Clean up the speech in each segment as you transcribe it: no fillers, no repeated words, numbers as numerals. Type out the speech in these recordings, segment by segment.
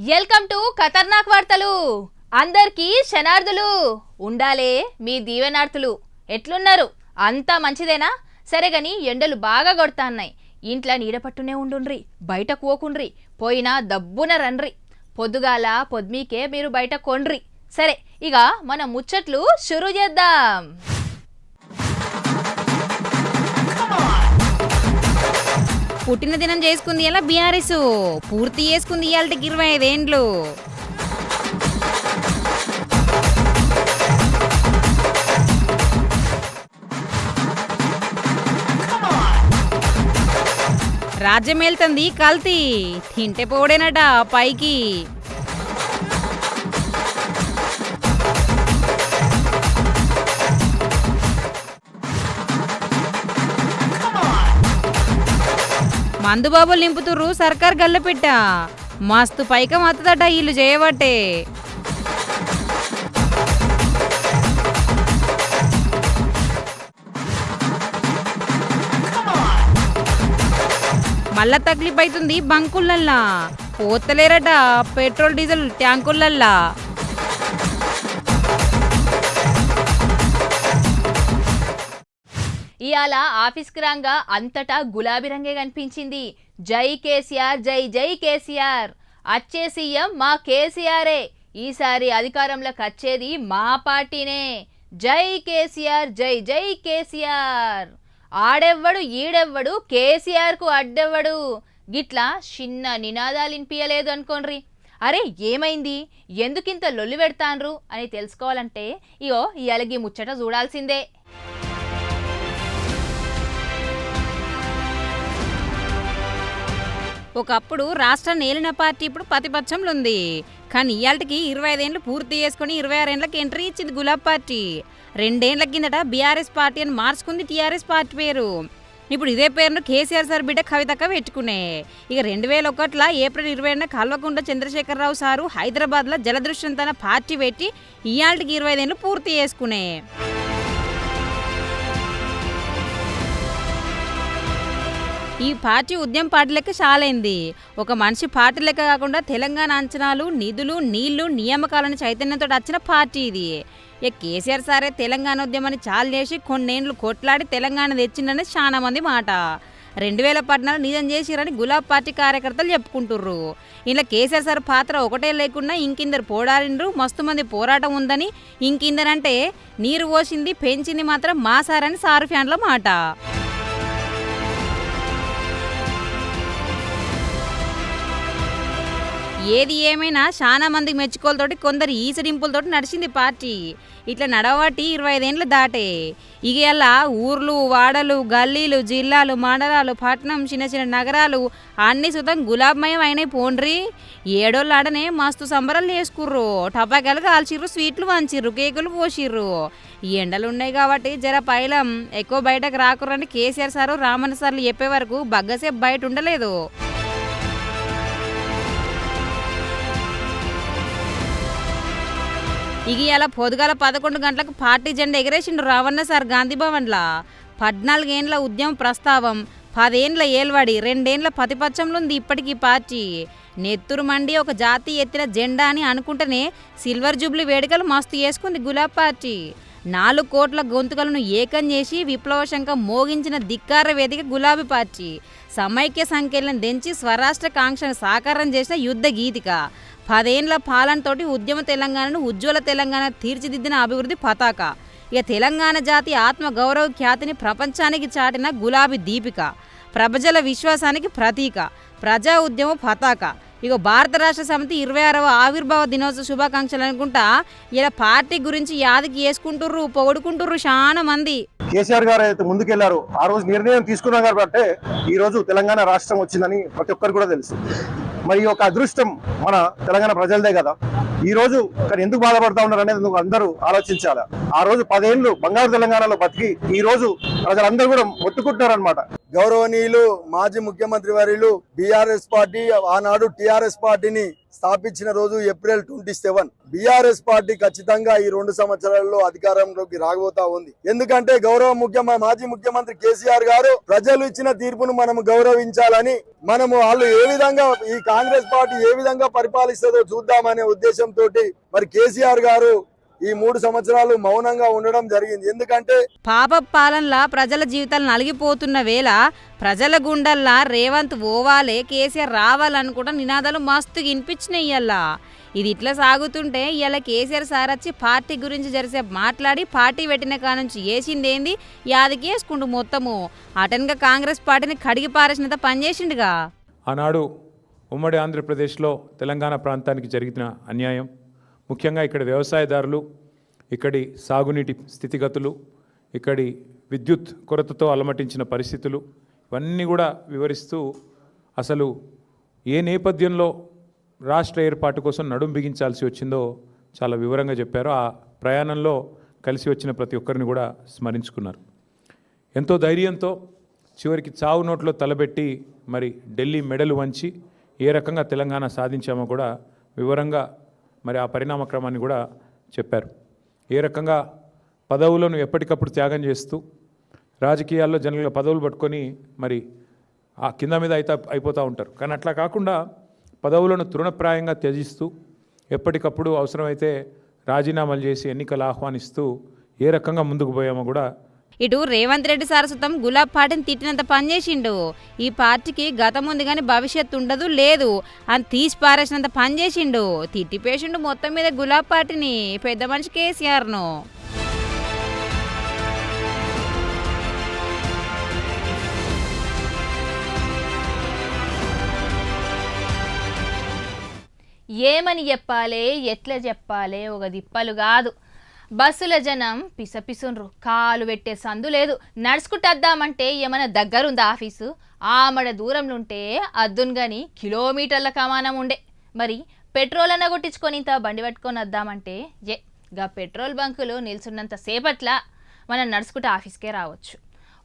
Welcome to ఖతర్నాక్ వార్తలు. అందరికీ శనార్థులు ఉండాలే మీ దీవెనార్థులు. ఎట్లున్నారు? అంతా మంచిదేనా? సరే గని ఎండలు బాగా కొడతాన్నాయి. ఇంట్లో నీడపట్టునే ఉండుండ్రి, బయటకు పోకుండ్రి, పోయినా దబ్బున రండ్రి. పొద్దుగాల పొద్మీకే మీరు బయట కొండ్రి. సరే ఇక మన ముచ్చట్లు షురూ చేద్దాం. పుట్టిన దినం చేసుకుంది ఇలా బీఆర్ఎస్ పూర్తి చేసుకుంది ఇవాళకి 25 ఏండ్లు. రాజ్యం వెళ్తుంది కల్తీ తింటే పోడేనట పైకి. మందుబాబులు నింపుతుర్రు సర్కార్ గల్లపెట్ట. మస్తు పైకం వస్తుందట వీళ్ళు చేయబట్టే. మళ్ళా తక్లీఫ్ అవుతుంది బంకులల్లా, పోతలేరట పెట్రోల్ డీజిల్ ట్యాంకులల్లా. ఇయాల ఆఫీస్కి రాగా అంతటా గులాబీ రంగే కనిపించింది. జై కేసీఆర్, జై జై కేసీఆర్. వచ్చే సీఎం మా కేసీఆరే, ఈసారి అధికారంలోకి వచ్చేది మా పార్టీనే. జై కేసీఆర్, జై జై కేసీఆర్. ఆడెవ్వడు ఈడెవ్వడు కేసీఆర్కు అడ్డెవ్వడు. గిట్లా చిన్న నినాదాలు వినిపించలేదు అనుకోండ్రి. అరే ఏమైంది, ఎందుకింత లొల్లి పెడతాన్రు అని తెలుసుకోవాలంటే ఇగో ఇయాలకి ముచ్చట చూడాల్సిందే. ఒకప్పుడు రాష్ట్రాన్ని ఏలిన పార్టీ ఇప్పుడు ప్రతిపక్షంలో ఉంది. కానీ ఇవాళకి 25 ఏండ్లు పూర్తి చేసుకుని 26 ఏండ్లకి ఎంట్రీ ఇచ్చింది గులాబ్ పార్టీ. 2 ఏండ్ల కిందట బీఆర్ఎస్ పార్టీ అని మార్చుకుంది టీఆర్ఎస్ పార్టీ పేరు. ఇప్పుడు ఇదే పేరును కేసీఆర్ సార్ బిడ్డ కవితక్క పెట్టుకునే. ఇక 2001 ఏప్రిల్ 20 కల్వకుంట్ల చంద్రశేఖరరావు సారు హైదరాబాద్లో జలదృశ్యం తన పార్టీ పెట్టి ఇవాళకి 25 ఏండ్లు పూర్తి చేసుకునే. ఈ పార్టీ ఉద్యమ పార్టీ లెక్క చాలైంది. ఒక మనిషి పార్టీ లెక్క కాకుండా తెలంగాణ అంచనాలు, నిధులు, నీళ్లు, నియామకాలను చైతన్యంతో వచ్చిన పార్టీ ఇది. ఇక కేసీఆర్ సారే తెలంగాణ ఉద్యమాన్ని చాలు చేసి కొన్నేండ్లు కొట్లాడి తెలంగాణ తెచ్చిండని చాలా మంది మాట. 2014 నిజం చేసిరని గులాబ్ పార్టీ కార్యకర్తలు చెప్పుకుంటుర్రు. ఇలా కేసీఆర్ సార్ పాత్ర ఒకటే లేకుండా ఇంకిందరు పోరాడిండ్రు, మస్తు మంది పోరాటం ఉందని. ఇంకిందరంటే నీరు పోసింది పెంచింది మాత్రం మా సార్ అని సారు ఫ్యాన్ల మాట. ఏది ఏమైనా చాలా మందికి మెచ్చుకోలతోటి కొందరు ఈసడింపులతోటి నడిచింది పార్టీ. ఇట్లా నడవబట్టి 25 ఏండ్లు దాటే. ఇక ఇలా ఊర్లు, వాడలు, గల్లీలు, జిల్లాలు, మండలాలు, పట్నం, చిన్న చిన్న నగరాలు అన్ని సుతం గులాబ్మయం అయినాయి పోండ్రి. ఏడోళ్ళాడనే మస్తు సంబరాలు చేసుకుర్రు, టపాకాయలు కాల్చిర్రు, స్వీట్లు వంచిర్రు, కేకులు పోసిర్రు. ఈ ఎండలు ఉన్నాయి కాబట్టి జర పైలం ఎక్కువ బయటకు రాకుర్రని కేసీఆర్ సారు రామన్న సార్లు చెప్పే వరకు బగ్గసేపు బయట ఉండలేదు. ఇక ఇలా పొద్దుగాల 11 గంటలకు పార్టీ జెండా ఎగరేసిండు రావణ సార్ గాంధీ భవన్లా. 14 ఏండ్ల ఉద్యమ ప్రస్తావం, 10 ఏండ్ల ఏల్వాడి, 2 ఏండ్ల ప్రతిపక్షంలో ఉంది ఇప్పటికీ పార్టీ. నెత్తురు మండి ఒక జాతి ఎత్తిన జెండా అని అనుకుంటేనే సిల్వర్ జూబ్లీ వేడుకలు మస్తు చేసుకుంది గులాబ్ పార్టీ. 4 కోట్ల గొంతుకలను ఏకం చేసి విప్లవ శంఖం మోగించిన ధిక్కార వేదిక గులాబీ పార్టీ. సమైక్య సంఖ్యలను దించి స్వరాష్ట్ర కాంక్షను సాకారం చేసిన యుద్ధ గీతిక. 10 ఏండ్ల పాలనతోటి ఉద్యమ తెలంగాణను ఉజ్వల తెలంగాణ తీర్చిదిద్దిన అభివృద్ధి పతాక. ఇక తెలంగాణ జాతి ఆత్మ గౌరవ ఖ్యాతిని ప్రపంచానికి చాటిన గులాబీ దీపిక. ప్రజల విశ్వాసానికి ప్రతీక, ప్రజా ఉద్యమ పతాక. ఇక భారత రాష్ట్ర సమితి 26వ ఆవిర్భావ దినోత్సవ శుభాకాంక్షలు అనుకుంటా ఇలా పార్టీ గురించి యాదికి వేసుకుంటుర్రు, పొగుడుకుంటుర్రు చాలా మంది. కేసీఆర్ గారు అయితే ముందుకెళ్లారు, ఆ రోజు నిర్ణయం తీసుకున్నారు కాబట్టి ఈ రోజు తెలంగాణ రాష్ట్రం వచ్చిందని ప్రతి ఒక్కరు కూడా తెలుసు. మరి ఒక అదృష్టం మన తెలంగాణ ప్రజలదే కదా. ఈ రోజు కానీ ఎందుకు బాధపడతా ఉన్నారు అనేది అందరూ ఆలోచించాలి. ఆ రోజు 10 ఏళ్ళు బంగారు తెలంగాణలో బతికి ఈ రోజు ప్రజలందరూ కూడా మొత్తుకుంటున్నారు అనమాట. గౌరవనీయులు మాజీ ముఖ్యమంత్రి వర్యులు బీఆర్ఎస్ పార్టీ ఆనాడు టీఆర్ఎస్ పార్టీని స్థాపించిన రోజు ఏప్రిల్ 27. బీఆర్ఎస్ పార్టీ ఖచ్చితంగా ఈ 2 సంవత్సరాల్లో అధికారంలోకి రాబోతా ఉంది. ఎందుకంటే మాజీ ముఖ్యమంత్రి కేసీఆర్ గారు ప్రజలు ఇచ్చిన తీర్పును మనం గౌరవించాలని, వాళ్ళు ఏ విధంగా ఈ కాంగ్రెస్ పార్టీ ఏ విధంగా పరిపాలిస్తుందో చూద్దామనే ఉద్దేశంతో మరి కేసీఆర్ గారు ఈ 3 సంవత్సరాలు మౌనంగా ఉండడం జరిగింది. ఎందుకంటే పాప పాలనలా ప్రజల జీవితాలు నలిగిపోతున్న వేళ ప్రజల గుండెల్లా రేవంత్ ఓవాలే, కేసీఆర్ రావాలనుకుంటా నినాదాలు మస్తు వినిపించినాయి. ఇయ్యాల ఇది ఇట్లా సాగుతుంటే ఇలా కేసీఆర్ సార్ వచ్చి పార్టీ గురించి జరిసేపు మాట్లాడి పార్టీ పెట్టిన కానుంచి వేసిందేంది యాదికి వేసుకుంటూ మొత్తము అటెన్గా కాంగ్రెస్ పార్టీని కడిగి పారేసినంత పనిచేసిండుగా. ఆనాడు ఉమ్మడి ఆంధ్రప్రదేశ్లో తెలంగాణ ప్రాంతానికి జరిగిన అన్యాయం, ముఖ్యంగా ఇక్కడ వ్యవసాయదారులు, ఇక్కడి సాగునీటి స్థితిగతులు, ఇక్కడి విద్యుత్ కొరతతో అలమటించిన పరిస్థితులు, ఇవన్నీ కూడా వివరిస్తూ అసలు ఏ నేపథ్యంలో రాష్ట్ర ఏర్పాటు కోసం నడుం బిగించాల్సి వచ్చిందో చాలా వివరంగా చెప్పారు. ఆ ప్రయాణంలో కలిసి వచ్చిన ప్రతి ఒక్కరిని కూడా స్మరించుకున్నారు. ఎంతో ధైర్యంతో చివరికి చావు నోట్లో తలబెట్టి మరి ఢిల్లీ మెడలు వంచి ఏ రకంగా తెలంగాణ సాధించామో కూడా వివరంగా మరి ఆ పరిణామ క్రమాన్ని కూడా చెప్పారు. ఏ రకంగా పదవులను ఎప్పటికప్పుడు త్యాగం చేస్తూ రాజకీయాల్లో జనరల్గా పదవులు పట్టుకొని మరి ఆ కింద మీద అయిపోతూ ఉంటారు. కానీ అట్లా కాకుండా పదవులను తృణప్రాయంగా త్యజిస్తూ ఎప్పటికప్పుడు అవసరమైతే రాజీనామాలు చేసి ఎన్నికలు ఆహ్వానిస్తూ ఏ రకంగా ముందుకు పోయామో కూడా. ఇటు రేవంత్ రెడ్డి సారస్వతం గులాబ్ పార్టీని తిట్టినంత పనిచేసిండు. ఈ పార్టీకి గతం ఉంది కానీ భవిష్యత్తు ఉండదు లేదు అని తీసి పారేసినంత పనిచేసిండు. తిట్టిపేసిండు మొత్తం మీద గులాబ్ పార్టీని, పెద్ద మనిషి కేసీఆర్ను. ఏమని చెప్పాలి, ఎట్లా చెప్పాలి, ఒక దిప్పలు కాదు. బస్సుల జనం పిసపిసుండ్రు, కాలు పెట్టే సందు లేదు. నడుచుకుంటద్దామంటే ఏమైనా దగ్గరుందా ఆఫీసు? ఆమడ దూరంలో ఉంటే అద్దును కానీ కిలోమీటర్ల కమానం ఉండే. మరి పెట్రోల్ అన్న కొట్టించుకొని ఇంత బండి పట్టుకొని వద్దామంటే గా పెట్రోల్ బంకులు నిల్చున్నంత సేపట్లా మనం నడుచుకుంటే ఆఫీస్కే రావచ్చు.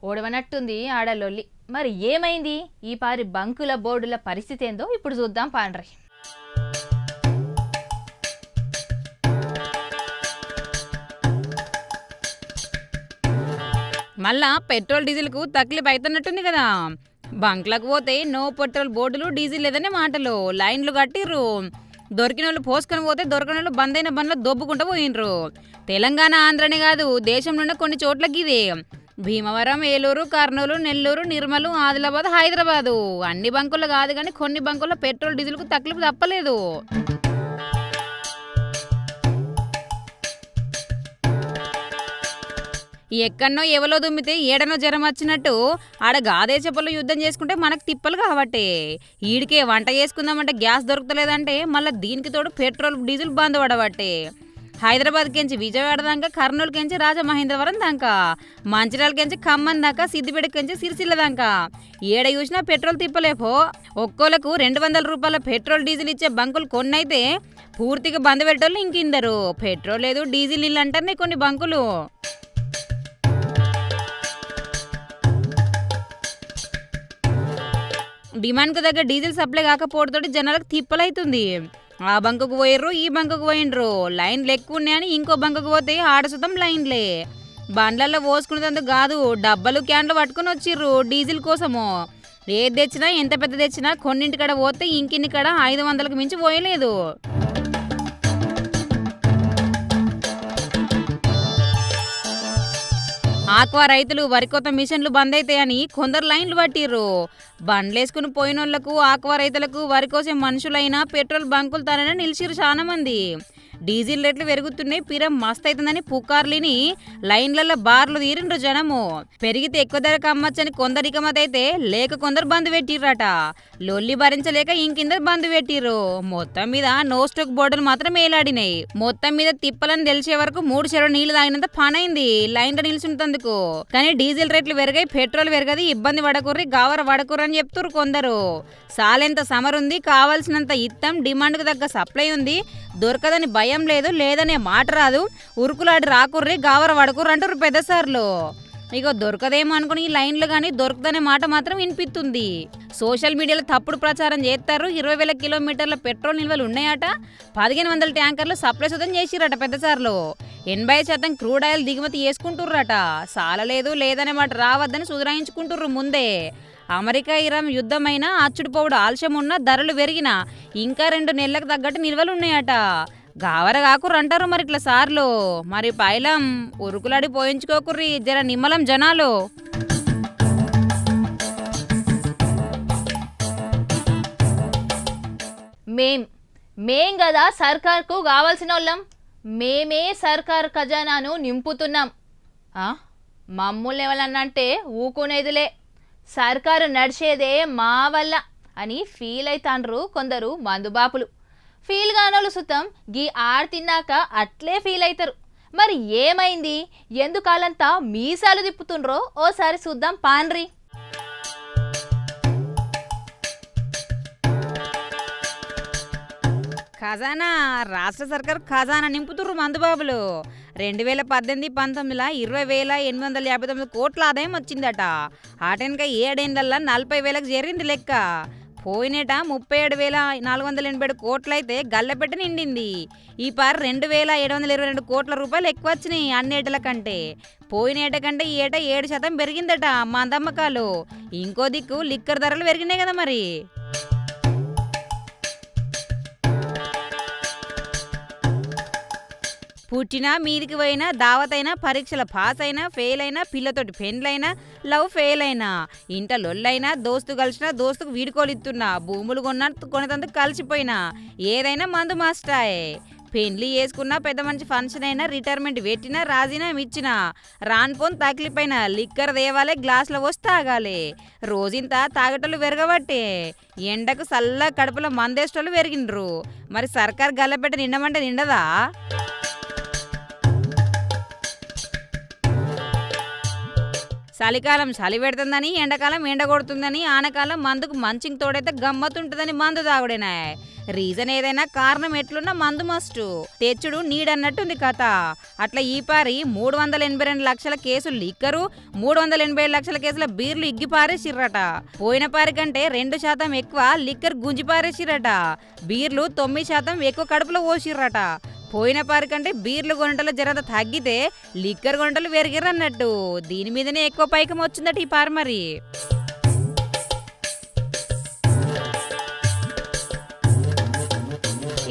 ఓడవనట్టుంది ఆడలొల్లి. మరి ఏమైంది ఈ పారి బంకుల బోర్డుల పరిస్థితి ఏందో ఇప్పుడు చూద్దాం పాండ్రి. మళ్ళా పెట్రోల్ డీజిల్కు తక్లీఫ్ అవుతున్నట్టుంది కదా. బంక్లకు పోతే నో పెట్రోల్ బోర్డులు, డీజిల్ లేదనే మాటలు. లైన్లు కట్టిర్రు. దొరికిన వాళ్ళు పోసుకొని పోతే దొరికిన వాళ్ళు బందైన బండ్లు దొబ్బుకుంటూ పోయినరు. తెలంగాణ ఆంధ్రనే కాదు దేశంలోనే కొన్ని చోట్లకి ఇదే. భీమవరం, ఏలూరు, కర్నూలు, నెల్లూరు, నిర్మలు, ఆదిలాబాద్, హైదరాబాదు అన్ని బంకుల్లో కాదు కానీ కొన్ని బంకుల్లో పెట్రోల్ డీజిల్కు తక్లీఫ్ తప్పలేదు. ఎక్కడనో ఎవలో దుమ్మితే ఏడనో జ్వరం వచ్చినట్టు ఆడ గాదేశపల్లో యుద్ధం చేసుకుంటే మనకు తిప్పలు కాబట్టి ఈడికే వంట చేసుకుందామంటే గ్యాస్ దొరుకుతలేదంటే మళ్ళీ దీనికి తోడు పెట్రోల్ డీజిల్ బంద్ పడబట్టే. హైదరాబాద్కించి విజయవాడ దాకా, కర్నూలుకించి రాజమహేంద్రవరం దాకా, మంచిర్యాలకించి ఖమ్మం దాకా, సిద్దిపేటకించి సిరిసిల్ల దాకా ఏడ చూసినా పెట్రోల్ తిప్పలేపో. ఒక్కోలకు 200 రూపాయల పెట్రోల్ డీజిల్ ఇచ్చే బంకులు కొన్నైతే పూర్తిగా బంద్ పెట్టోళ్ళు ఇంకిందరు. పెట్రోల్ లేదు డీజిల్ నీళ్ళు అంటారు కొన్ని బంకులు. డిమాండ్కు దగ్గర డీజిల్ సప్లై కాకపోవడంతో జనాలకు తిప్పలైతుంది. ఆ బంకుకు పోయిర్రు, ఈ బంకుకు పోయినరు. లైన్లు ఎక్కువ ఉన్నాయని ఇంకో బంకుకు పోతే ఆడసుతం లైన్లే. బండ్లలో పోసుకునేందుకు కాదు డబ్బాలు క్యాన్లు పట్టుకుని వచ్చిర్రు డీజిల్ కోసము. ఏది తెచ్చినా ఎంత పెద్ద తెచ్చినా కొన్నింటికాడ పోతే ఇంకిన్ని కాడ 500కు మించి పోయలేదు. ఆక్వా రైతులు వరికోత మిషన్లు బంద్ అవుతాయని కొందరు లైన్లు పట్టిర్రు. బండ్లేసుకుని పోయినోళ్లకు, ఆక్వా రైతులకు, వరి కోసే మనుషులైనా పెట్రోల్ బంకులు తననే నిలిచిరు చాలా మంది. డీజిల్ రేట్లు పెరుగుతున్నాయి, పిరం మస్త్ అవుతుందని పుకార్లిని లైన్లలో బార్లు తీరిండ్రు జనము. పెరిగితే ఎక్కువ ధరకు అమ్మచ్చని కొందరు ఇకమతైతే లేక కొందరు బంద్ పెట్టిర్రట. లొల్లి భరించలేక ఇంకిందరు బంద్ పెట్టిర్రు. మొత్తం మీద నో స్టాక్ బోర్డులు మాత్రం ఏలాడినాయి. మొత్తం మీద తిప్పలని తెలిసే వరకు 3 చెరువు నీళ్లు తాగినంత పనైంది లైన్లో నిల్చుంటందుకు. కానీ డీజిల్ రేట్లు పెరిగాయి, పెట్రోల్ పెరగది, ఇబ్బంది పడకుర్రి, గావర పడకుర్రి అని చెప్తురు కొందరు. సాలెంత సమరుంది, కావాల్సినంత ఇత్తం, డిమాండ్కు తగ్గ సప్లై ఉంది, దొరకదని భయం లేదు, లేదనే మాట రాదు, ఉరుకులాడి రాకుర్రి, గావర పడకుర్రి అంటారు పెద్దసార్లు. ఇక దొరకదేమో అనుకుని ఈ లైన్లు కానీ దొరకదనే మాట మాత్రం వినిపిస్తుంది. సోషల్ మీడియాలో తప్పుడు ప్రచారం చేస్తారు. 20,000 కిలోమీటర్ల పెట్రోల్ నిల్వలు ఉన్నాయట. 1500 ట్యాంకర్లు సప్లై సుతం చేసిరట పెద్దసార్లు. 80% క్రూడ్ ఆయిల్ దిగుమతి చేసుకుంటుర్రట. సాలలేదు లేదనే మాట రావద్దని సుధరాయించుకుంటుర్రు ముందే. అమెరికా ఇరాన్ యుద్ధమైనా అచ్చుడుపోవుడు ఆలస్యం ఉన్న ధరలు పెరిగినా ఇంకా 2 నెలలకు తగ్గట్టు నిల్వలు ఉన్నాయట. గావరగాకుర్రు అంటారు మరి ఇట్లా సార్లు. మరి పైలం ఉరుకులాడి పోయించుకోకుర్రి జర నిమ్మలం జనాలు. మేం కదా సర్కార్కు కావాల్సిన వాళ్ళం. మేమే సర్కార్ ఖజానాను నింపుతున్నాం. మమ్ముల్ని ఎవరన్నంటే ఊకునేదిలే. సర్కారు నడిచేదే మా వల్ల అని ఫీల్ అవుతాండ్రు కొందరు మందుబాపులు. ఫీల్ కానోళ్ళు సుతం గీ ఆడ తిన్నాక అట్లే ఫీల్ అవుతారు. మరి ఏమైంది, ఎందుకాలంతా మీసాలు తిప్పుతుండ్రో ఓసారి చూద్దాం పాన్రి. ఖజానా రాష్ట్ర సర్కార్ ఖజానా నింపుతుర్రు మందుబాబులు. 2018-19 20,859 కోట్ల ఆదాయం వచ్చిందట. ఆటెనక 7 ఏళ్లల్లో 40,000కు చేరింది లెక్క. పోయినేట 37,487 కోట్లయితే గల్లపెట్ట నిండింది. ఈ పార్ 2,722 కోట్ల రూపాయలు ఎక్కువ వచ్చినాయి అన్నేటల కంటే. పోయినేట కంటే ఈ ఏటా 7% పెరిగిందట మందమ్మకాలు. ఇంకో దిక్కు లిక్కర్ ధరలు పెరిగినాయి కదా మరి. పుట్టినా మీదికి పోయినా దావతైనా పరీక్షల పాస్ అయినా ఫెయిల్ అయినా పిల్లతోటి పెండ్లైనా లవ్ ఫెయిల్ అయినా ఇంట లొల్లైనా దోస్తు కలిసినా దోస్తుకు వీడుకోలిస్తున్నా భూములు కొనేందుకు కలిసిపోయినా ఏదైనా మందు మాస్టాయే. పెండ్లి చేసుకున్నా పెద్ద మంచి ఫంక్షన్ అయినా రిటైర్మెంట్ పెట్టినా రాజీనామా ఇచ్చినా రాన్పోన్ తగిలిపోయినా లిక్కర్ దేవాలే గ్లాసులో పోసి తాగాలి. రోజంతా తాగటోళ్ళు పెరగబట్టే ఎండకు సల్ల కడుపులో మందేష్టోళ్ళు పెరిగిండ్రు. మరి సర్కార్ గల్లపెట్ట నిండమంటే నిండదా? చలికాలం చలి పెడుతుందని, ఎండాకాలం ఎండ కొడుతుందని, ఆనకాలం మందుకు మంచికి తోడైతే గమ్మతుంటుందని మందు తాగుడేనా. రీజన్ ఏదైనా కారణం ఎట్లున్నా మందు మస్టు తెచ్చుడు నీడన్నట్టుంది కథ. అట్లా ఈ పారి 382 లక్షల కేసులు లిక్కరు, 387 లక్షల కేసుల బీర్లు ఇగ్గి పారేసిర్రట. పోయిన పారి కంటే 2% ఎక్కువ లిక్కర్ గుంజి పారేసిరట. బీర్లు 9% ఎక్కువ కడుపులో పోసిర్రట. పోయిన పారి కంటే బీర్లు గొంటలు జరంత తగ్గితే లిక్కర్ గొంటలు పెరిగిరన్నట్టు. దీని మీదనే ఎక్కువ పైకం వచ్చిందట ఈ పారి మరి.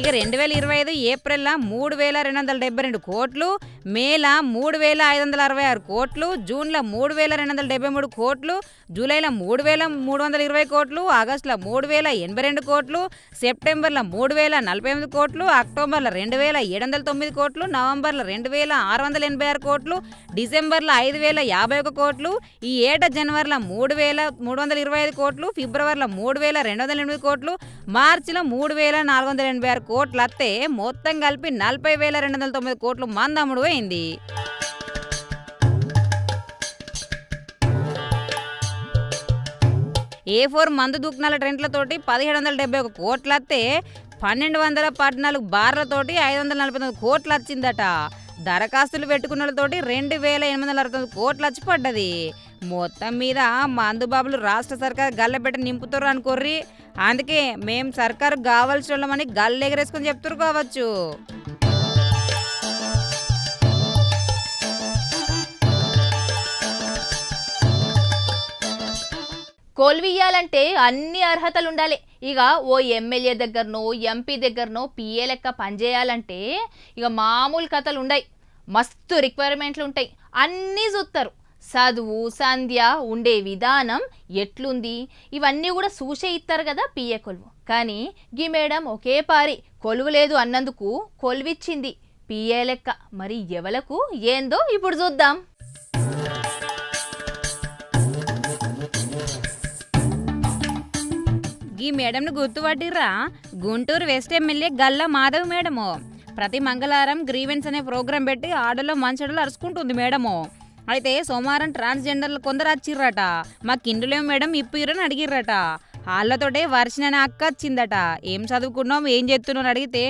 ఇక 2025 ఏప్రిల్లో 3,272 కోట్లు, మేలో 3,566 కోట్లు, జూన్లో 3,273 కోట్లు, జూలైలో 3,320 కోట్లు, ఆగస్టులో 3,082 కోట్లు, సెప్టెంబర్లో 3,048 కోట్లు, అక్టోబర్లో 2,709 కోట్లు, నవంబర్లో 2,686 కోట్లు, డిసెంబర్లో 5,051 కోట్లు, ఈ ఏటా జనవరిలో 3,325 కోట్లు, ఫిబ్రవరిలో 3,208 కోట్లు, మార్చిలో 3,486 కోట్లు అత్తే మొత్తం కలిపి 40,209 కోట్లు మందమ్ముడు అయింది. A4 మందు దుకాణాల ట్రెంట్లతోటి 1,771 కోట్లు అత్తే 1,214 బార్లతోటి 549 కోట్లు వచ్చిందట. దరఖాస్తులు పెట్టుకున్నతోటి 2,869 కోట్లు వచ్చి పడ్డది. మొత్తం మీద మందు బాబులు రాష్ట్ర సర్కార్ గల్లబెట్ట నింపుతారు అనుకోర్రి. అందుకే మేం సర్కారు కావాల్సిన వాళ్ళమని గల్లు ఎగరేసుకొని చెప్తారు కావచ్చు. కొలువియ్యాలంటే అన్ని అర్హతలు ఉండాలి. ఇక ఓ ఎమ్మెల్యే దగ్గరనో ఎంపీ దగ్గరనో పిఏ లెక్క పనిచేయాలంటే ఇక మామూలు కథలు ఉండయి. మస్తు రిక్వైర్మెంట్లు ఉంటాయి. అన్నీ చూస్తారు. చదువు సంధ్య ఉండే విధానం ఎట్లుంది ఇవన్నీ కూడా చూసే ఇస్తారు కదా పిఏ కొలువు. కానీ గీ మేడం ఒకే పారి కొలువు లేదు అన్నందుకు కొలువిచ్చింది పిఏ లెక్క. మరి ఎవలకు ఏందో ఇప్పుడు చూద్దాం. ఈ మేడంను గుర్తుపట్టిర్రా? Guntur west MLA Galla Madhav madam. ప్రతి మంగళవారం గ్రీవెన్స్ అనే ప్రోగ్రాం పెట్టి ఆడలో మంచడలు అరుచుకుంటుంది మేడము. అయితే సోమవారం ట్రాన్స్జెండర్లు కొందరు వచ్చిర్రట. మాకు ఇండ్లేం మేడం ఇప్పిరని అడిగిర్రట. వాళ్ళతోటే వర్షిన అక్క వచ్చిందట. ఏం చదువుకున్నావు, ఏం చేస్తున్నావు అని అడిగితే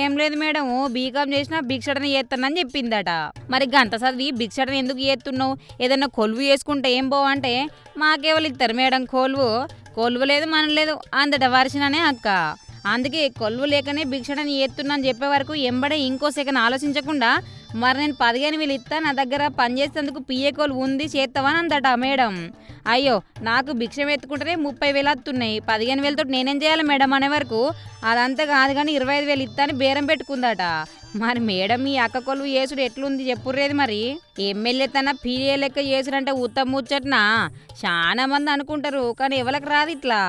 ఏం లేదు మేడం, బీకామ్ చేసినా భిక్షటన చేస్తానని చెప్పిందట. మరి గంత చదివి భిక్షటన ఎందుకు చేస్తున్నావు, ఏదన్నా కొలువు చేసుకుంటే ఏం పోవంటే మాకేవాళ్ళు ఇస్తారు మేడం కొలువు లేదు మనం లేదు అందట వర్షిననే అక్క. అందుకే కొలువు లేకనే భిక్షటని చేస్తున్నా అని చెప్పే వరకు ఎంబడే ఇంకో సెకండ్ ఆలోచించకుండా మరి నేను 15,000 ఇస్తా, నా దగ్గర పనిచేసేందుకు పిఏ కొలువు ఉంది చేస్తావని అందట మేడం. అయ్యో నాకు భిక్షం ఎత్తుకుంటేనే 30,000 వస్తున్నాయి, 15,000తో నేనేం చేయాలి మేడం అనే వరకు అదంతా కాదు కానీ 25,000 ఇస్తా అని బేరం పెట్టుకుందట. మరి మేడం ఈ అక్క కొలువు చేసుడు ఎట్లుంది చెప్పుర్రేది. మరి ఎమ్మెల్యే తన పిఏ లెక్క చేసుడంటే ఉత్తమ ముచ్చట్నా చాలా మంది అనుకుంటారు, కానీ ఎవరికి రాదు ఇట్లా.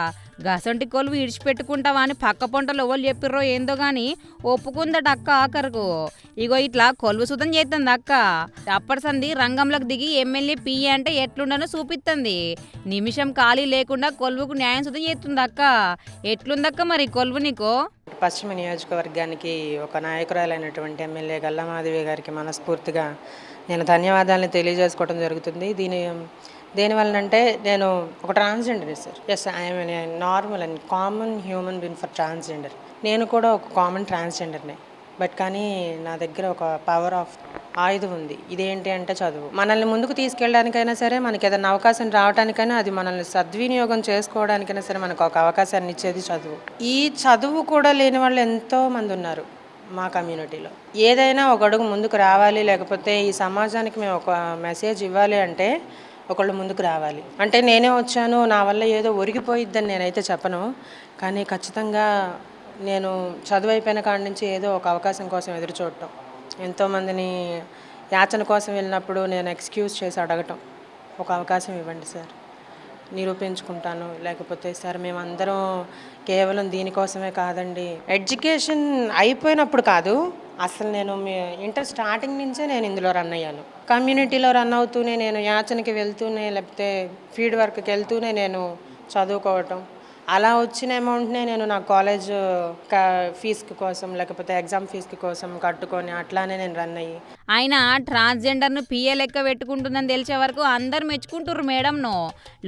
గసంటి కొలువు ఇడిచిపెట్టుకుంటావా అని పక్క పొంటలు ఎవరు చెప్పిర్రో ఏందో గాని ఒప్పుకుందట అక్క ఆఖరుకు. ఇగో ఇట్లా కొలువు సుతం చేస్తుంది అక్క. అప్పటి సంది రంగంలోకి దిగి ఎమ్మెల్యే పిఏ అంటే ఎట్లుండనో చూపిస్తుంది. నిమిషం ఖాళీ లేకుండా కొలువుకు న్యాయం సుతం చేస్తుంది అక్క. ఎట్లుందక్క మరి కొలువు నీకు? పశ్చిమ నియోజకవర్గానికి ఒక నాయకురాలైనటువంటి ఎమ్మెల్యే గల్లామాధవి గారికి మనస్ఫూర్తిగా నేను ధన్యవాదాలను తెలియజేసుకోవడం జరుగుతుంది. దేనివల్లనంటే నేను ఒక transgender sir. Yes, I'm normal and common human being for transgender. నేను కూడా ఒక కామన్ ట్రాన్స్జెండర్నే. బట్ కానీ నా దగ్గర ఒక పవర్ ఆఫ్ ఆయుధం ఉంది. ఇదేంటి అంటే చదువు. మనల్ని ముందుకు తీసుకెళ్ళడానికైనా సరే, మనకి ఏదైనా అవకాశం రావడానికైనా, అది మనల్ని సద్వినియోగం చేసుకోవడానికైనా సరే మనకు ఒక అవకాశాన్ని ఇచ్చేది చదువు. ఈ చదువు కూడా లేని వాళ్ళు ఎంతో మంది ఉన్నారు మా కమ్యూనిటీలో. ఏదైనా ఒక అడుగు ముందుకు రావాలి, లేకపోతే ఈ సమాజానికి మేము ఒక మెసేజ్ ఇవ్వాలి అంటే ఒకళ్ళు ముందుకు రావాలి. అంటే నేనే వచ్చాను, నా వల్ల ఏదో ఒరిగిపోయిద్దని నేనైతే చెప్పను, కానీ ఖచ్చితంగా నేను చదువు అయిపోయిన కాడి నుంచి ఏదో ఒక అవకాశం కోసం ఎదురు చూడటం, ఎంతోమందిని యాచన కోసం వెళ్ళినప్పుడు నేను ఎక్స్క్యూజ్ చేసి అడగటం, ఒక అవకాశం ఇవ్వండి సార్, నిరూపించుకుంటాను, లేకపోతే సార్ మేమందరం కేవలం దీనికోసమే కాదండి. ఎడ్యుకేషన్ అయిపోయినప్పుడు కాదు, అసలు నేను ఇంటర్ స్టార్టింగ్ నుంచే నేను ఇందులో రన్ అయ్యాను. కమ్యూనిటీలో రన్ అవుతూనే, నేను యాచనకి వెళ్తూనే, లేకపోతే ఫీల్డ్ వర్క్కి వెళ్తూనే నేను చదువుకోవటం, అలా వచ్చిన అమౌంట్నే నేను నా కాలేజ్ ఫీజు కోసం, లేకపోతే ఎగ్జామ్ ఫీజు కోసం కట్టుకొని అట్లానే నేను రన్ అయ్యి. ఆయన ట్రాన్స్జెండర్ను పిఏ లెక్క పెట్టుకుంటుందని తెలిసే వరకు అందరు మెచ్చుకుంటుర్రు మేడంను.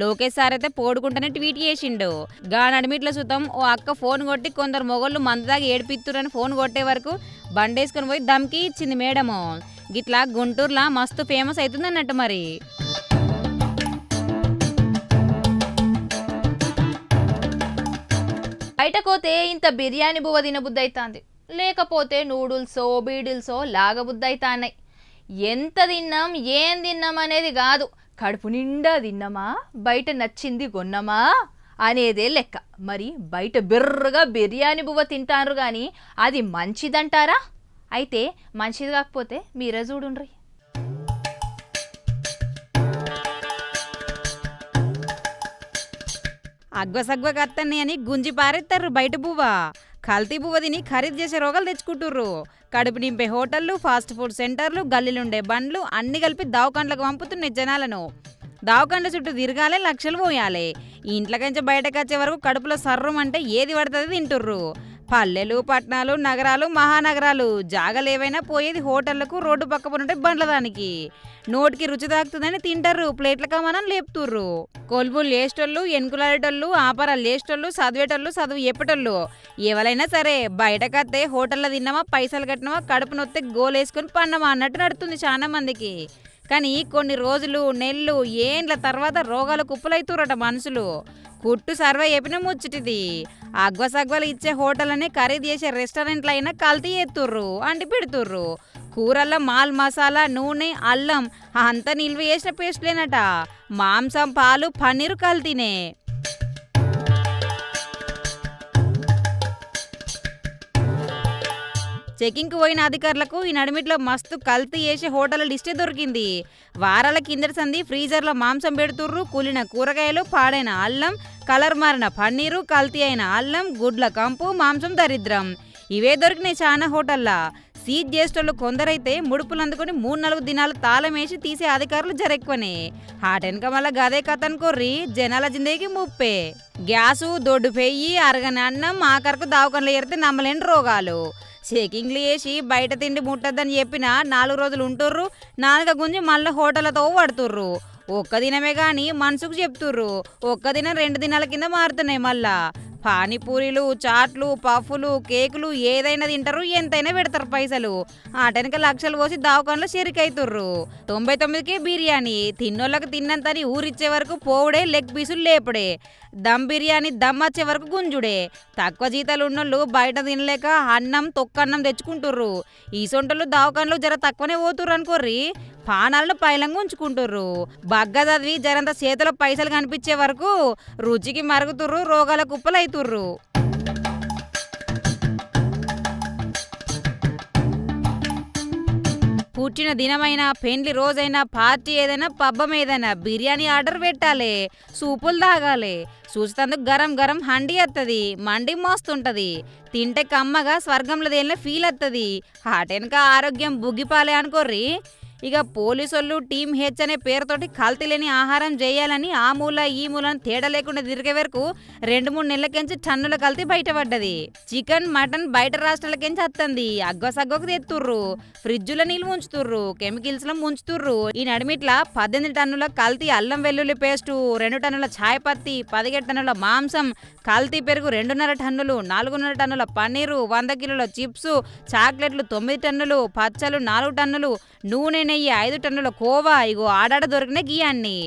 లోకేష్ సార్ అయితే పోడుకుంటూనే ట్వీట్ చేసిండు. నడిమిట్ల సుతం ఓ అక్క ఫోన్ కొట్టి కొందరు మొగళ్ళు మందుదాగా ఏడిపిత్తురని ఫోన్ కొట్టే వరకు బండేసుకొని పోయి దమ్కి ఇచ్చింది మేడము. గిట్లా గుంటూరులా మస్తు ఫేమస్ అవుతుంది అన్నట్టు. మరి బయటకోతే ఇంత బిర్యానీ బువ్వ తినబుద్ధి అవుతుంది, లేకపోతే నూడిల్సో బీడిల్సో లాగబుద్ధి అవుతాయి. ఎంత తిన్నాం ఏం తిన్నాం అనేది కాదు, కడుపు నిండా తిన్నామా, బయట నచ్చింది కొన్నామా అనేదే లెక్క. మరి బయట బిర్రగా బిర్యానీ బువ్వ తింటారు కానీ అది మంచిదంటారా? అయితే మంచిది కాకపోతే మీరే చూడుండ్రి. అగ్వసగ్వ కత్తని అని గుంజి పారేస్తారు బయట బువ్వ. కల్తీ బువ్వ తిని ఖరీదు చేసే రోగాలు తెచ్చుకుంటుర్రు. కడుపు నింపే హోటళ్ళు, ఫాస్ట్ ఫుడ్ సెంటర్లు, గల్లీలుండే బండ్లు అన్ని కలిపి దావకండ్లకు పంపుతున్నాయి జనాలను. దావకండ్ల చుట్టూ తిరగాలి, లక్షలు పోయాలి. ఇంట్లోకించి బయటకు వచ్చే వరకు కడుపులో సర్రం అంటే ఏది పడుతుంది తింటుర్రు. పల్లెలు, పట్టణాలు, నగరాలు, మహానగరాలు జాగలేవైనా పోయేది హోటళ్లకు, రోడ్డు పక్క పనుంటే బండ్ల దానికి. నోటికి రుచి తాకుతుందని తింటారు, ప్లేట్ల కమానం లేపుతుర్రు. కొలువులు లేస్టోళ్ళు, ఎన్కులాడేటోళ్ళు, ఆపరాలు లేస్టోళ్ళు, చదివేటోళ్ళు, చదువు చెప్పేటోళ్ళు ఎవరైనా సరే బయటకత్తే హోటల్లో తిన్నామా, పైసలు కట్టినామా, కడుపు నొత్తే గోలేసుకొని పన్నామా అన్నట్టు నడుతుంది చాలా మందికి. కానీ కొన్ని రోజులు, నెలలు, ఏండ్ల తర్వాత రోగాలు కుప్పలైతురట మనుషులు. కుట్టు సర్వే చెప్పిన ముచ్చటిది. అగ్వసగ్వలు ఇచ్చే హోటల్ని ఖరీదు చేసే రెస్టారెంట్లు అయినా కల్తీ ఎత్తుర్రు, అంటి పెడుతుర్రు. కూరల్లో మాల్ మసాలా, నూనె, అల్లం అంతా నిల్వ చేసిన పేస్ట్లేనట. మాంసం, పాలు, పన్నీరు కల్తీనే. చెకింగ్కు పోయిన అధికారులకు ఈ నడిమిట్లో మస్తు కల్తీ చేసే హోటల్ లిస్టే దొరికింది. వారాల కిందటి సంది ఫ్రీజర్లో మాంసం పెడుతుర్రు, కూలిన కూరగాయలు, పాడైన అల్లం, కలర్ మారిన పన్నీరు, కల్తీ అయిన అల్లం, గుడ్ల కంపు, మాంసం దరిద్రం ఇవే దొరికినాయి చాలా హోటల్లా. సీజ్ చేసేటోళ్ళు కొందరైతే ముడుపులు అందుకొని 3-4 దినాలు తాళం వేసి తీసే అధికారులు జరెక్కువనే. హాటెనక మళ్ళా గదే కథను కొర్రి జనాల జిందేకి ముప్పే. గ్యాసు, దొడ్డు పెయ్యి, అరగని అన్నం, ఆఖరకు దావకంలో ఏరితే నమ్మలేని రోగాలు. చెకింగ్లు వేసి బయట తిండి ముట్టద్దని చెప్పిన 4 రోజులు ఉంటుర్రు, 4 గుంజి మళ్ళీ హోటళ్లతో పడుతుర్రు. ఒక్క దినమే కానీ మనసుకు చెప్తుర్రు, ఒక్క దినం 2 దినాల కింద మారుతున్నాయి మళ్ళా. పానీపూరీలు, చాట్లు, పఫ్ఫులు, కేకులు ఏదైనా తింటారు, ఎంతైనా పెడతారు పైసలు. ఆటెనక లక్షలు పోసి దావకాన్లో షెరికైతుర్రు. 99కే బిర్యానీ తిన్నోళ్ళకి తిన్నంతని ఊరిచ్చే వరకు పోవుడే, లెగ్ పీసులు లేపుడే. దమ్ బిర్యానీ దమ్ వచ్చే వరకు గుంజుడే. తక్కువ జీతాలు ఉన్నోళ్ళు బయట తినలేక అన్నం తొక్కన్నం తెచ్చుకుంటుర్రు. ఈ సొంటలు దావకాన్లు జర తక్కువనే పోతుర్రు అనుకోర్రి, పానాలను పైలంగా ఉంచుకుంటుర్రు. బగ్గ చదివి జరంత చేతిలో పైసలు కనిపించే వరకు రుచికి మరుగుతుర్రు, రోగాల కుప్పలు అవుతుర్రు. పుట్టిన దినమైనా, పెండ్లి రోజైనా, పార్టీ ఏదైనా, పబ్బం ఏదైనా బిర్యానీ ఆర్డర్ పెట్టాలి, సూపులు తాగాలి. చూసేందుకు గరం గరం హండి వస్తుంది, మండి మోస్తుంటది. తింటే కమ్మగా స్వర్గంలో దేనిలో ఫీల్ వస్తుంది. హాటెనక ఆరోగ్యం బుగ్గిపాలే అనుకోర్రి. ఇక పోలీసోళ్ళు టీమ్ హెచ్ అనే పేరుతోటి కల్తీ లేని ఆహారం చేయాలని ఆ మూల ఈ మూలను తేడా లేకుండా తిరిగే వరకు 2-3 నెలలకెంచి టన్నుల కల్తీ బయటపడ్డది. చికెన్, మటన్ బయట రాష్ట్రాలకెంచి వస్తుంది, అగ్గోసగ్గోకు తెత్తుర్రు, ఫ్రిడ్జ్లో నీళ్ళు ఉంచుతుర్రు, కెమికల్స్లో ముంచుతుర్రు. ఈ నడిమిట్ల 18 టన్నుల కల్తీ అల్లం వెల్లుల్లి పేస్టు, 2 టన్నుల ఛాయ్ పత్తి, 17 టన్నుల మాంసం, కల్తీ పెరుగు 2.5 టన్నులు, 4.5 టన్నుల పన్నీరు, 100 కిలోల చిప్స్, చాక్లెట్లు 9 టన్నులు, పచ్చలు 4 టన్నులు, నూనె నెయ్యి 5 టన్నుల కోవా. ఇగో ఆడాడ దొరికిన గీయాన్ని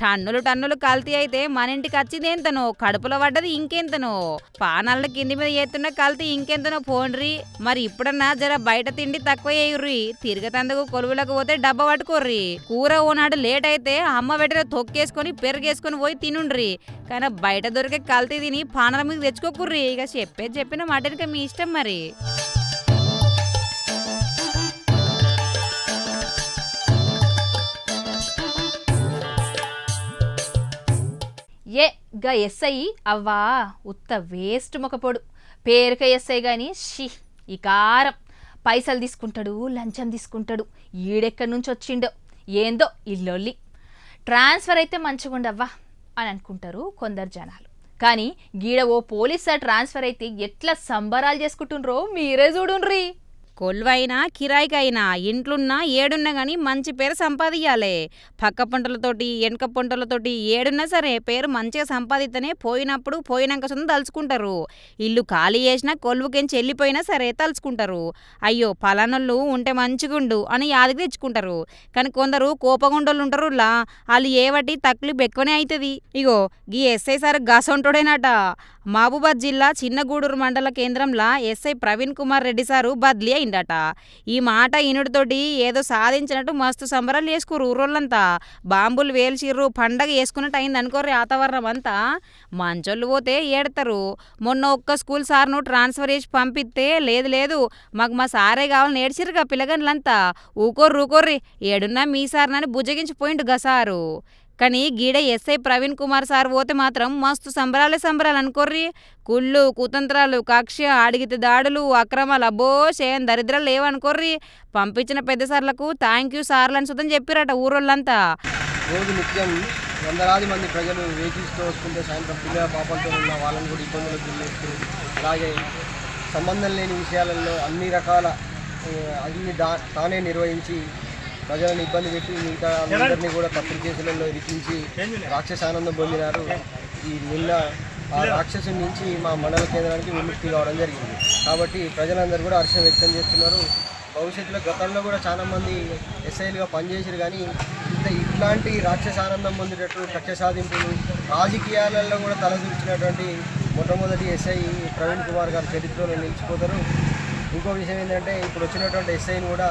టన్నులు కల్తీ అయితే మన ఇంటికి వచ్చింది ఎంతనో, కడుపులో పడ్డది ఇంకెంతనో. పానాలను కింది మీద చేస్తున్న కల్తీ ఇంకెంతనో పోండ్రి. మరి ఇప్పుడన్నా జర బయట తిండి తక్కువ వేయుర్రి, తిరగతందుకు కొలువులకు పోతే డబ్బా పట్టుకోర్రి. కూర ఓనాడు లేట్ అయితే అమ్మ వెంటనే తొక్కేసుకొని పెరుగేసుకొని పోయి తినుండ్రి. కానీ బయట దొరికే కల్తీ తిని పానాల మీద తెచ్చుకోకుర్రి. ఇక చెప్పిన మాటనిక మీ ఇష్టం మరి. ఏ గా ఎస్ఐ అవ్వా ఉత్త వేస్ట్ మొకపోడు, పేరుక ఎస్ఐ గాని షీ ఈ కారం. పైసలు తీసుకుంటాడు, లంచం తీసుకుంటాడు, ఈడెక్కడి నుంచి వచ్చిండో ఏందో ఇల్లొల్లి. ట్రాన్స్ఫర్ అయితే మంచిగుండవ్వా అని అనుకుంటారు కొందరు జనాలు. కానీ గీడ ఓ పోలీస్ సార్ ట్రాన్స్ఫర్ అయితే ఎట్లా సంబరాలు చేసుకుంటుండ్రో మీరే చూడుండ్రి. కొల్వైనా కిరాయికైనా ఇంట్లున్నా ఏడున్నా కానీ మంచి పేరు సంపాదించాలి. పక్క పంటలతోటి వెనక పంటలతోటి ఏడున్నా సరే పేరు మంచిగా సంపాదిస్తేనే పోయినప్పుడు పోయినాక సొంతం తలుచుకుంటారు. ఇల్లు ఖాళీ చేసినా కొలువుకెంచి వెళ్ళిపోయినా సరే తలుచుకుంటారు. అయ్యో పలానోళ్ళు ఉంటే మంచిగుండు అని యాదికి తెచ్చుకుంటారు. కానీ కొందరు కోపగుండోళ్ళు ఉంటారు, వాళ్ళు ఏవటి తక్లీఫ్ ఎక్కువనే అవుతుంది. ఇగో గీ ఎస్ఐ సార్ గసంటోడేనట. మహబూబాద్ జిల్లా చిన్నగూడూరు మండల కేంద్రంలో ఎస్ఐ ప్రవీణ్ కుమార్ రెడ్డి సారు బదిలీ అయిందట. ఈ మాట ఈనుడితోటి ఏదో సాధించినట్టు మస్తు సంబరాలు చేసుకుర్రు ఊరోళ్ళంతా. బాంబులు వేల్చిర్రు, పండగ వేసుకున్నట్టు అయింది అనుకోర్రి వాతావరణం అంతా. మంచోళ్ళు పోతే ఏడతారు. మొన్న ఒక్క స్కూల్ సార్ను ట్రాన్స్ఫర్ చేసి పంపిస్తే లేదు మాకు మా సారే కావాలని ఏడ్చిర్రుగా పిల్లగాళ్ళంతా. ఊకోర్రి ఏడున్నా మీ సార్నని బుజ్జగించిపోయిండు గసారు. కానీ గీడ ఎస్ఐ ప్రవీణ్ కుమార్ సార్ పోతే మాత్రం మస్తు సంబరాలు అనుకోర్రి. కుళ్ళు, కుతంత్రాలు, కక్ష, అడిగితే దాడులు, అక్రమాలు, అబ్బో చేయని దరిద్రాలు లేవనుకోర్రి. పంపించిన పెద్ద సార్లకు థ్యాంక్ యూ సార్లు అని సుతం చెప్పిరట ఊరోళ్ళంతా. రోజు నిత్యం వందలాది మంది ప్రజలు వెహికల్స్తో వస్తుంటే సాయంత్రం పిల్లల పాపలతో ఉన్న వాళ్ళని కూడా ఇబ్బందులకు గురిచేస్తూ, అలాగే సంబంధం లేని విషయాలలో అన్ని రకాల అన్ని తానే నిర్వహించి ప్రజలను ఇబ్బంది పెట్టి మిగతా అందరినీ కూడా తప్పుడు కేసులలో ఇరికించి రాక్షస ఆనందం పొందినారు. ఈ నిన్న ఆ రాక్షసు నుంచి మా మండల కేంద్రానికి విముక్తి కావడం జరిగింది. కాబట్టి ప్రజలందరూ కూడా హర్షం వ్యక్తం చేస్తున్నారు. భవిష్యత్తులో గతంలో కూడా చాలామంది ఎస్ఐలుగా పనిచేసారు, కానీ ఇట్లాంటి రాక్షస ఆనందం పొందేటట్టు కక్ష సాధింపులు రాజకీయాలలో కూడా తలదూర్చినటువంటి మొట్టమొదటి ఎస్ఐ ప్రవీణ్ కుమార్ గారు చరిత్రలో నిలిచిపోతారు. ఇంకో విషయం ఏంటంటే ఇప్పుడు వచ్చినటువంటి ఎస్ఐని కూడా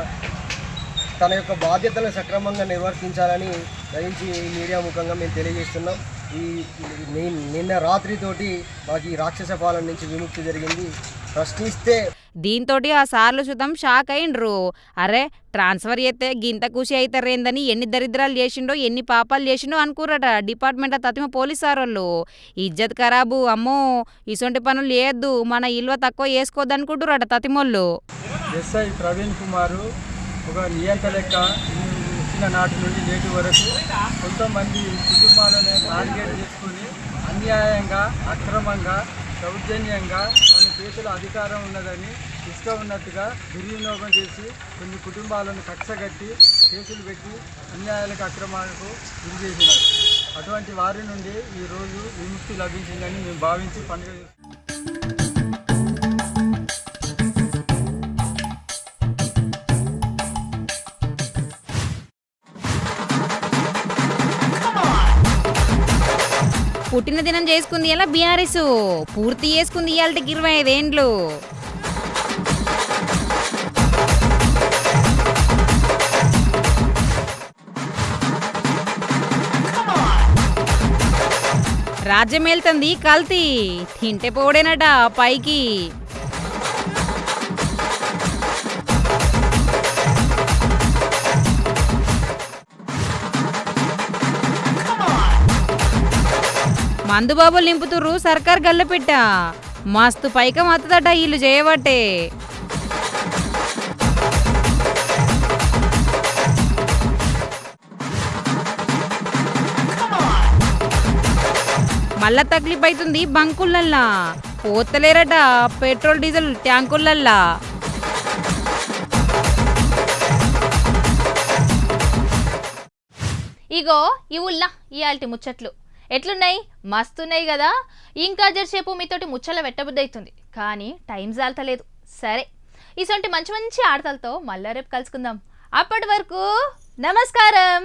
తన యొక్క బాధ్యతలను సక్రమంగా నిర్వర్తించాలని గ్రహించి మీడియా ముఖంగా మేము తెలియజేస్తున్నాం. ఈ నిన్న రాత్రితోటి మాకు ఈ రాక్షస పాలన నుంచి విముక్తి జరిగింది. ప్రశ్నిస్తే దీంతో ఆ సార్లు సుతం షాక్ అయిండ్రు. అరే ట్రాన్స్ఫర్ చేస్తే గింత ఖుషి అవుతారేందని ఎన్ని దరిద్రాలు చేసిండో ఎన్ని పాపాలు చేసిండో అనుకుర్రట డిపార్ట్మెంట్ తతిమ పోలీస్ సారోళ్ళు. ఇజ్జత్ ఖరాబు, అమ్మో ఇసొంటి పనులు చేయొద్దు, మన ఇల్వ తక్కువ వేసుకోవద్దు అనుకుంటురట తతిమోళ్ళు. ఎస్ఐ ప్రవీణ్ కుమారు ఒక నియంత లెక్క ఇచ్చిన నాటి నుండి నేటి వరకు కొంతమంది కుటుంబాలను టార్గెట్ చేసుకుని అన్యాయంగా, అక్రమంగా, దౌర్జన్యంగా తన చేతిలో అధికారం ఉన్నదని ఇష్టం ఉన్నట్టుగా దుర్వినియోగం చేసి కొన్ని కుటుంబాలను కక్షగట్టి కేసులు పెట్టి అన్యాయాలకు అక్రమాలకు గురి చేసినారు. అటువంటి వారి నుండి ఈరోజు విముక్తి లభించిందని మేము భావించి పండుగ చేసుకుంటాం. పుట్టిన దినం చేసుకుంది ఇలా బీఆర్ఎస్ పూర్తి చేసుకుంది ఇవాళకి 25 ఏండ్లు. రాజ్యం వెళ్తుంది కల్తీ తింటే పోడేనట పైకి. మందుబాబులు నింపుతుర్రు సర్కార్ గల్లపెట్ట మస్తు పైకం వస్తుందట వీళ్ళు చేయబట్టే. మళ్ళా తక్లీఫ్ అవుతుంది బంకులల్లా పోతలేరట పెట్రోల్ డీజిల్ ట్యాంకులల్లా. ఇగో ఈ ఊళ్ళా ఇయాల్టి ముచ్చట్లు ఎట్లున్నాయి? మస్తున్నాయి కదా. ఇంకా జరసేపు మీతోటి ముచ్చల పెట్టబుద్ధి అవుతుంది, కానీ టైం జాలతలేదు. సరే, ఇసొంటి మంచి మంచి ఆడతలతో మళ్ళా రేపు కలుసుకుందాం. అప్పటి వరకు నమస్కారం.